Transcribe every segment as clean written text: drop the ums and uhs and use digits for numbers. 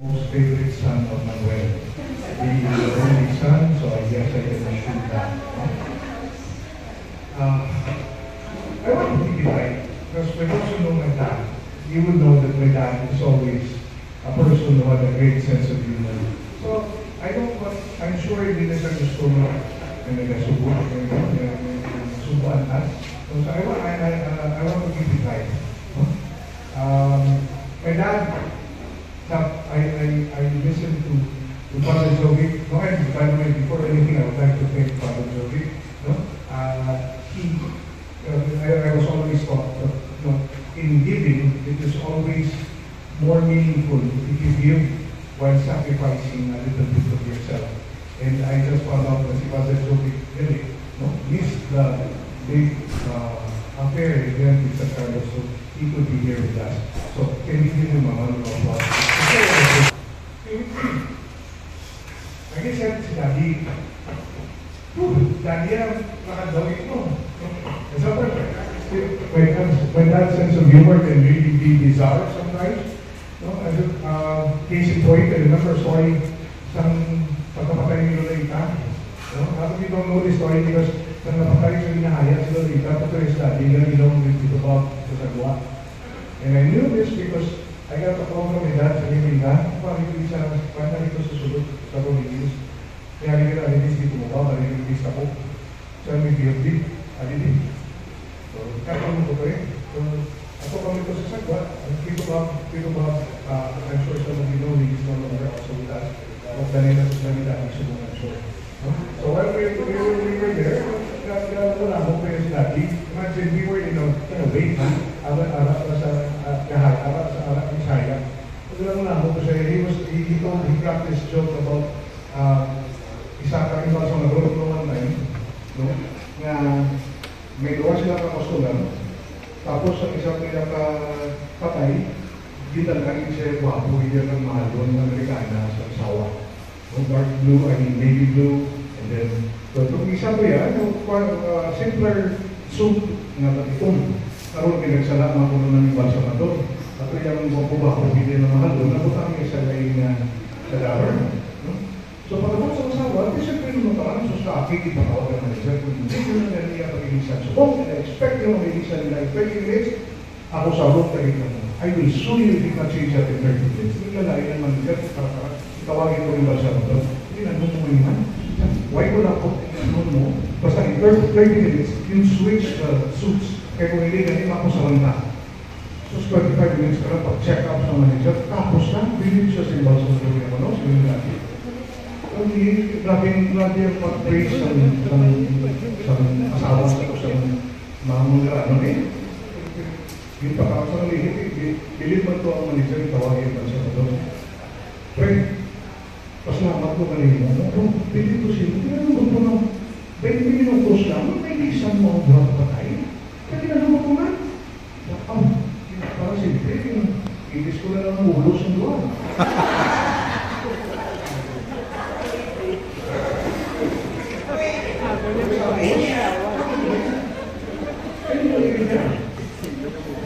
Most favorite son of Manuel. Being the only son, so I guess I can assume that. I want to keep it right, because when also know my dad, you will know that my dad is always a person who had a great sense of humor. So I don't want, I'm sure hindi na siya gusto mo na nagasubuan us. So I want to keep it right. My dad, I listened to Father Joey. No, and by the way, before anything, I would like to thank Father Joey. No? I was always taught that in giving, it is always more meaningful if you give while sacrificing a little bit of yourself. And I just found out that Father Joey really missed the big affair event with San Carlos, so he could be here with us. So can you give him a round of applause? I guess that's Daddy. Daddy, nakadawin mo. When that sense of humor can really be bizarre sometimes. As a case in point, I remember a story, some pagkapatay ni Lolita. How you don't know this story because nang napatay sa hinahayat si Lolita, ito is Daddy, you know, with about sa sagwa. And I knew this because I got a call from my dad sa Liminda, parang sa rito sa sulod, sa Romillos. Kaya rin ka alinis dito mo ba, narinig ako. Sa may BFD, alinis. So, kaya mo ko rin. So, ako kami ko sa sagwa. Dito ba, I'm sure some of you know, he is no longer also with us. Huwag dali na sa dali na subungan siya. So, while we were there, wala mo pa yung Daddy. Imagine, we were in a wait, ara sa kahay, ara sa ara ng saya. Wala mo lang mo siya, he cracked this joke about isa kami ba sa nagulog noong time, no? Na may gawa sila kakostulan, tapos ang isang nila patay, ginalangin siya wapo, hindi ang mahal doon ng Amerikana sa asawa. Dark blue, I mean navy blue, and then, so itong isa ko yan, simpler suit nga itong karoon pinagsala mga puno ng ibang sa mato. At yung mga ko hindi na mahal doon, nabutang yung isa kayo sa dollar. So pagkabot sa asawa, disipin mo naman, so sa akin, ipatawag ang manager, kung hindi ko na naniya pag-ilisan. So kung na-expect nyo mag-ilisan nila in 20 minutes, ako sa road kayo na I will sue you if you can change that in 30 minutes. Hindi lalain ng manager, para tawagin ko yung balsa mo doon. Hindi na doon mo yun. Why ko na po, mo, basta in 30 minutes, you switch the suits. Kaya kung hindi, ganun ako sa lanta. So 25 minutes ka lang pag-check up sa manager, tapos na, bilhin siya sa balsa mo doon yung so yun natin. Grabe yung pag-praise sa asawa sa mga mula, yung pakakasang lihit, bilhin mo ito ang manager, tawagin pa siya doon. Friend, pasalamat ko kanina. Pwede ko siya. Kaya naman po na 20 minutos lang, may lisan mo ang buwan patay. Kaya ginagawa ko nga. Parang simple, itis ko na lang ang ulos ng buwan.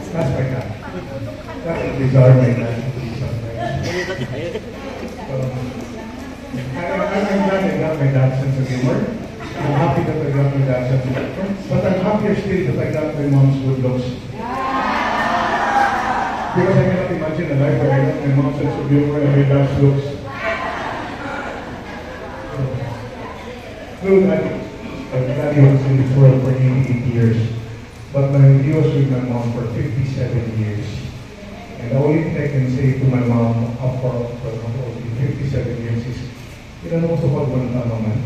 That's my God. That's a bizarre my God. I'm glad I got my dad's sense of humor. I'm happy that I got my dad's sense of humor. But I'm happier still that I got my mom's good looks. Because I cannot imagine a life where I got my mom's sense of humor and my dad's looks. No, Daddy was in this world for 88 years. But he was with my mom for 57 years. And the only thing I can say to my mom for 57 years is, mo sa pagbunan ng naman.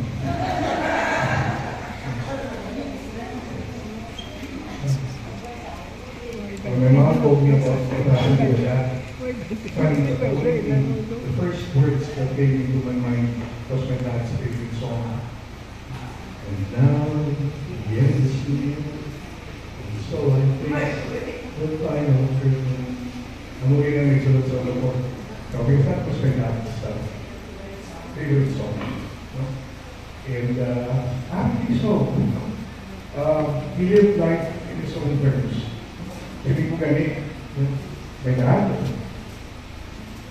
My mom told me about the first words that came into my mind was my dad's favorite song. And now, yes, so I think what I know I'm looking at each other on the board. Okay, that was my dad's favorite song. And actually so, he lived life in his own terms. Hindi ko ganit, may dad.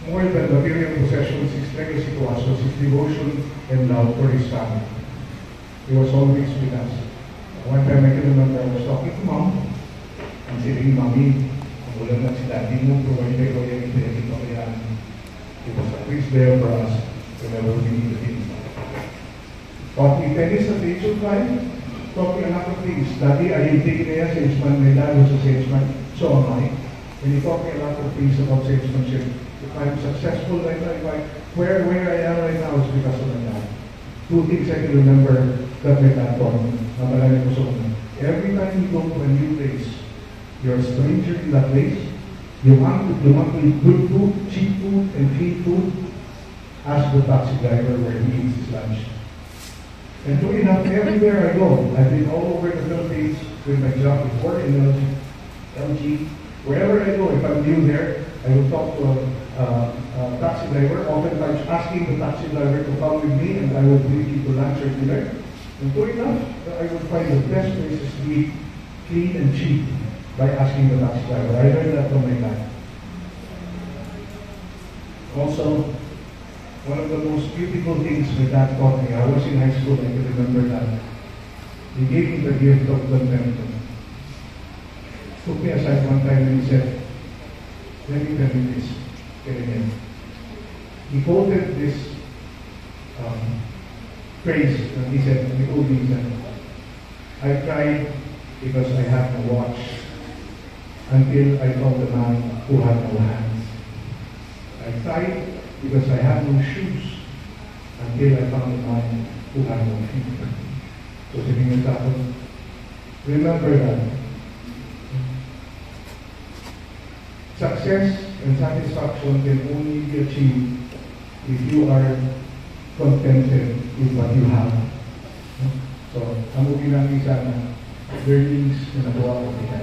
more than material possessions, his legacy to us was his devotion and love for his family. He was always with us. One time I can remember I was talking to mom, and saying, Mommy, ang ulan lang si daddy mo, provide ko yung pinagin ko kaya he was always there for us whenever we needed him. Taught me tennis at the age of 5, taught me a lot of things. Daddy, I am taking a salesman, my dad was a salesman, so am I. And he taught me a lot of things about salesmanship. If I'm successful right now, where I am right now is because of my dad. Two things I can remember that my dad taught me. Every time you go to a new place, you're a stranger in that place, you want to eat good food, cheap food, and clean food, ask the taxi driver where he eats his lunch. And true enough, everywhere I go, I've been all over the Philippines with my job before in LG. Wherever I go, if I'm new there, I will talk to a taxi driver, oftentimes asking the taxi driver to come with me, and I will bring you to lunch or dinner. And true enough, I will find the best places to eat clean and cheap by asking the taxi driver. I learned that from my dad. Also, one of the most beautiful things my dad taught me, I was in high school, I can remember that. He gave me the gift of contentment. Took me aside one time and he said, let me tell you this, Kevin. He quoted this phrase, and he said, he told me, he said, I cried because I had no watch until I found a man who had no hands. I cried because I had no shoes until I found a man who had no feet. So sabihin sa akin, remember that. Success and satisfaction can only be achieved if you are contented with what you have. So, ang uginang isa na learnings na nagawa ko kita.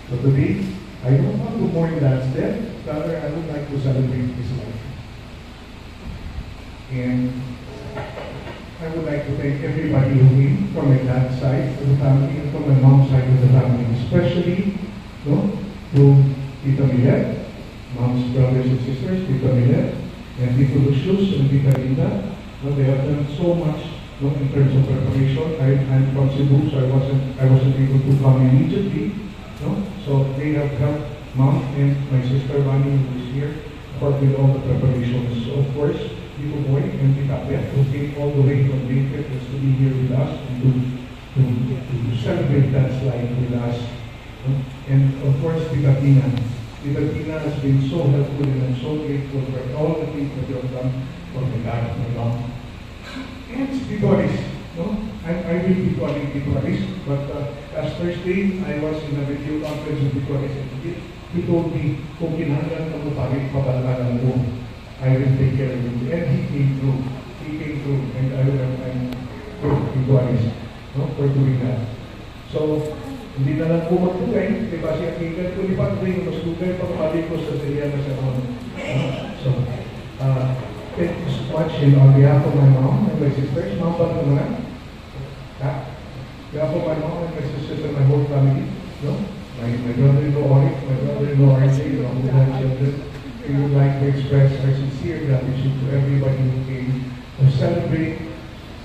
So today, I don't want to mourn Dad's death, rather I would like to celebrate his life. And I would like to thank everybody who came from my dad's side of the family and from my mom's side of the family, especially to Tita Millet, mom's brothers and sisters, Tita Millet, and Tito Lucius and Tita Linda. They have done so much in terms of preparation. I'm from Cebu, so I wasn't able to come immediately. So they have helped Mom and my sister Rani, who is here, with all the preparations. So of course, Tito Boy and Tita Beth, who came all the way from David, just to be here with us and to celebrate that slide with us. And of course, Tita Tina. Tita Tina has been so helpful and I'm so grateful for all the things that you have done for my dad, my mom. And Bitoris, I will be calling Bitoris, but last Thursday, I was in a video conference with Bitoris and he told me, kung kinahanglan ka mo pagit pabalagan ko, I will take care of you. And he came through. He came through, and I'm Bitoris for doing that. So, hindi na lang po magtugay, diba siya tinggal ko ni Padre, mas tugay pagpalik ko sa Syria na siya noon. So, thank you so much on behalf of my mom and my sisters. Mom, pa naman? On behalf of my mom and my sisters and my whole family, my brother-in-law Orik, my brother-in-law RJ, who have children, we would like to express our sincere gratitude to everybody who came to celebrate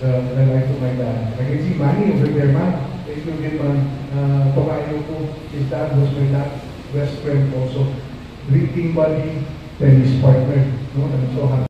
the life of my dad. I can see Manny over there, man. Thank you again, man. Tokayo ko, his dad was my dad's best friend also. Drinking buddy, tennis partner. I'm so happy.